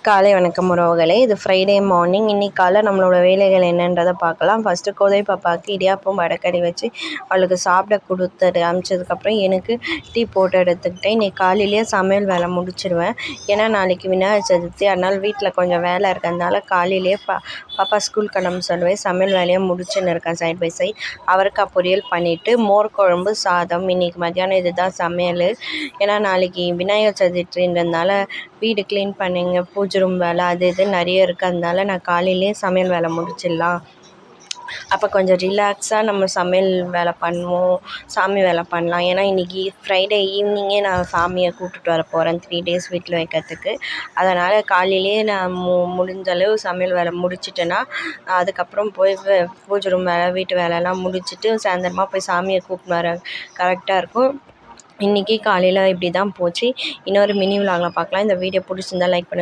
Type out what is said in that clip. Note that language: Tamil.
காலை வணக்கம் உறவுகளே. இது ஃப்ரைடே மார்னிங். இன்றைக்கி காலை நம்மளோட வேலைகள் என்னன்றதை பார்க்கலாம். ஃபஸ்ட்டு கோதை பாப்பாவுக்கு இடியாப்பம் வடைக்கறி வச்சு அவளுக்கு சாப்பிட கொடுத்துட்டு அனுப்பிச்சதுக்கப்புறம் எனக்கு டீ போட்டு எடுத்துக்கிட்டேன். இன்றைக்கி காலையிலேயே சமையல் வேலை முடிச்சிடுவேன். ஏன்னா நாளைக்கு விநாயகர் சதுர்த்தி, அதனால் வீட்டில் கொஞ்சம் வேலை இருக்கிறதுனால காலையிலேயே பாப்பா ஸ்கூல் கிளம்ப சொல்லுவேன். சமையல் வேலையை முடிச்சுன்னு இருக்கேன் சைட் பை சைட். அவரைக்காய் பொரியல் பண்ணிவிட்டு மோர் குழம்பு, சாதம். இன்றைக்கி மத்தியானம் இது தான் சமையல். ஏன்னா நாளைக்கு விநாயகர் சதுர்த்தின்றதுனால வீடு க்ளீன் பண்ணிங்க, பூஜை ரூம் வேலை அது இது நிறைய இருக்கிறதுனால நான் காலையிலேயே சமையல் வேலை முடிச்சிடலாம். அப்போ கொஞ்சம் ரிலாக்ஸாக நம்ம சமையல் வேலை பண்ணுவோம், சாமி வேலை பண்ணலாம். ஏன்னா இன்றைக்கி ஃப்ரைடே ஈவினிங்கே நான் சாமியை கூப்பிட்டுட்டு வர போகிறேன் 3 days வீட்டில் வைக்கிறதுக்கு. அதனால் காலையிலேயே நான் முடிஞ்சளவு சமையல் வேலை முடிச்சிட்டேன்னா அதுக்கப்புறம் போய் பூஜை ரூம் வேலை, வீட்டு வேலைலாம் முடிச்சுட்டு சாயந்தரமாக போய் சாமியை கூப்பிட்டு வர கரெக்டாக இருக்கும். இன்றைக்கி காலையில் இப்படி தான் போச்சு. இன்னொரு மினி விலாகில் பார்க்கலாம். இந்த வீடியோ பிடிச்சிருந்தா லைக் பண்ணுங்கள்.